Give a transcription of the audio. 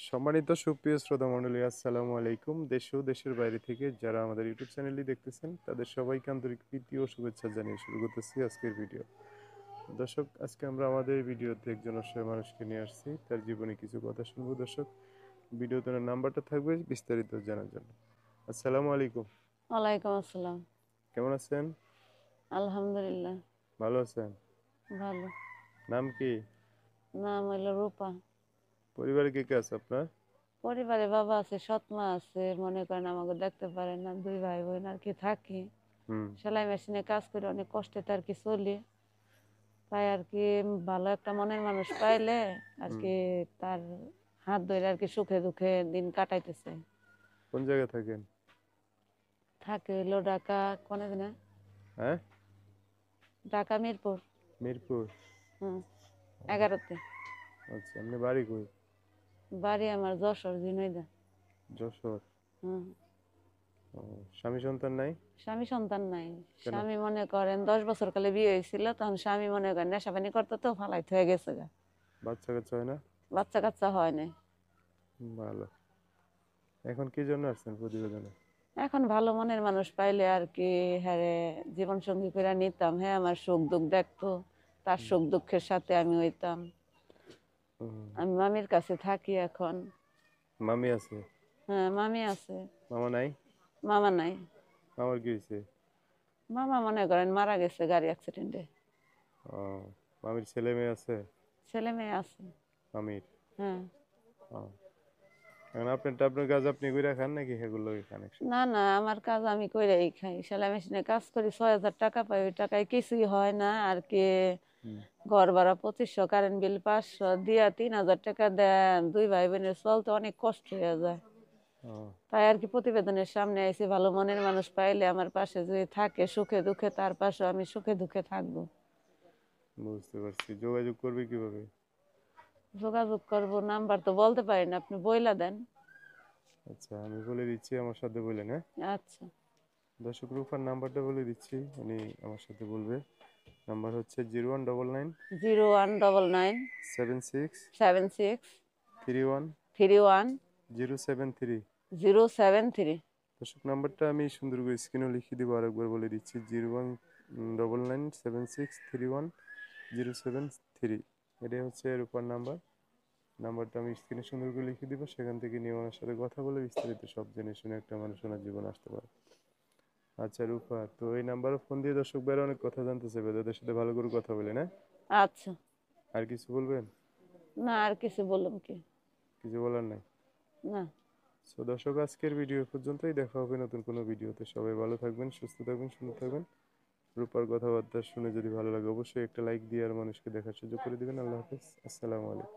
সম্মানিত সুপ্রিয় শ্রোতা মণ্ডলী, আসসালামু আলাইকুম। দেশ ও দেশের বাইরে থেকে যারা আমাদের ইউটিউব চ্যানেলটি দেখতেছেন তাদের সবাইকে আন্তরিক প্রীতি ও শুভেচ্ছা জানিয়ে শুরু করতেছি আজকের ভিডিও। দর্শক, আজকে আমরা আমাদের ভিডিওতে একজন অসহায় মানুষকে নিয়ে আসছি, তার জীবনে কিছু কথা শুনবো। দর্শক, ভিডিওতে ওনার নাম্বারটা থাকবে বিস্তারিত জানার জন্য। আসসালামু আলাইকুম। ওয়ালাইকুম আসসালাম। কেমন আছেন? আলহামদুলিল্লাহ। ভালো আছেন? ভালো। নাম কি? নাম হইলো রূপা। পরিবারে কে কে আছে আপনার? পরিবারে বাবা আছে, সৎ মা আছে, মনে করেন আমাকে দেখতে পারে না, দুই ভাই বোন আর কি থাকি। হুম। সেলাই মেশিনে কাজ করে অনেক কষ্টে আর কি চলি। তাই আর কি ভালো একটা মনের মানুষ পাইলে আর হুম। কি তার হাত ধরে আর কি সুখে দুঃখে দিন কাটাইতেছে। কোন জায়গায় থাকেন? থাকে হইলো ঢাকা, কোনে দিনে হ্যাঁ, ঢাকা মিরপুর। মিরপুর। হুম, ও, 11-তে। আচ্ছা, আপনি বাড়ি কই? বাড়ি আমার যশোর, ঝিনাইদহ। যশোর। হুম। ও, স্বামী সন্তান নাই? স্বামী সন্তান নাই। কেন? স্বামী মনে করেন 10 বছর কালে বিয়ে হয়েছিল, তখন স্বামী মনে করেন নেশা পানি করতে তো ফালাইতে হয়ে গেছে গা। বাচ্চা কাচ্চা হয় না? বাচ্চা কাচ্চা হয় নাই। ভালো। এখন কি জন্য আসছেন প্রতিবেদনে? এখন ভালো মনের মানুষ পাইলে আর কি হ্যাঁ জীবন সঙ্গী করে নিতাম, হ্যাঁ আমার সুখ দুঃখ দেখতো, তার হুম। সুখ দুঃখের সাথে আমি হইতাম। হুম। আমি মামির কাছে থাকি এখন। মামি আছে? হ্যাঁ, মামি আছে। মামা নাই? মামা নাই। মামার কি হয়েছে? মামা মনে করেন মারা গেছে গাড়ি অ্যাক্সিডেন্টে। ও, মামির ছেলে মেয়ে আছে? ছেলে মেয়ে আছে। মামির? হ্যাঁ। ও, এখন আপনার কাজ আপনি কইরা খান নাকি সেগুলো কানেকশন? না না, আমার কাজ আমি কইরাই খাই, সেলাই মেশিনে কাজ করি, 6,000 টাকা পাই, ওই টাকায় কিছুই হয় না আর কি। হুম। ঘর ভাড়া 2500, কারেন্ট বিল 500 দিয়া 3,000 টাকা দেন, দুই ভাই বোনের চলতে অনেক কষ্ট হয়ে যায়। ও, তাই আর কি প্রতিবেদনের সামনে আইসি, ভালো মনের মানুষ পাইলে আমার পাশে যদি থাকে সুখে দুঃখে, তার পাশে আমি সুখে দুঃখে থাকবো। বুঝতে পারছি। যোগাযোগ করবে কিভাবে? যোগাযোগ করব, নাম্বার তো বলতে পারি না, আপনি বইলা দেন। আচ্ছা, আমি বলে দিচ্ছি, আমার সাথে বললেন, হ্যাঁ? আচ্ছা। দর্শক, রূপার নাম্বারটা বলে দিচ্ছি, উনি আমার সাথে বলবে। নাম্বার হচ্ছে 0199 0199 76 76 31 31 073। 073। দর্শক, নাম্বারটা আমি সুন্দর করে স্ক্রিনে লিখে দিব, আরেকবার বলে দিচ্ছি: 0199 76 31 073। এটাই হচ্ছে রূপার নাম্বার। নাম্বারটা আমি স্ক্রিনে সুন্দর করে লিখে দিব, সেখান থেকে নিয়ে ওনার সাথে কথা বলে বিস্তারিত সব জেনে শুনে একটা মানুষ ওনার জীবন আসতে পারে। আচ্ছা রূপা, তো এই নাম্বারে ফোন দিয়ে দর্শক ভাইরা অনেক কথা জানতে চাইবে, তাদের সাথে ভালো করে কথা বলে না। আচ্ছা। আর কিছু বলবেন? না, আর কিছু বললাম কি? কিছু বলার নাই? না। তো দর্শক, আজকের ভিডিও পর্যন্তই। দেখা হবে নতুন কোনো ভিডিওতে। সবাই ভালো থাকবেন, সুস্থ থাকবেন, সুন্দর থাকবেন। রূপার কথাবার্তা শুনে যদি ভালো লাগে অবশ্যই একটা লাইক দিয়ে আর মানুষকে দেখার সুযোগ করে দিবেন। আল্লাহ হাফেজ, আসসালামু আলাইকুম।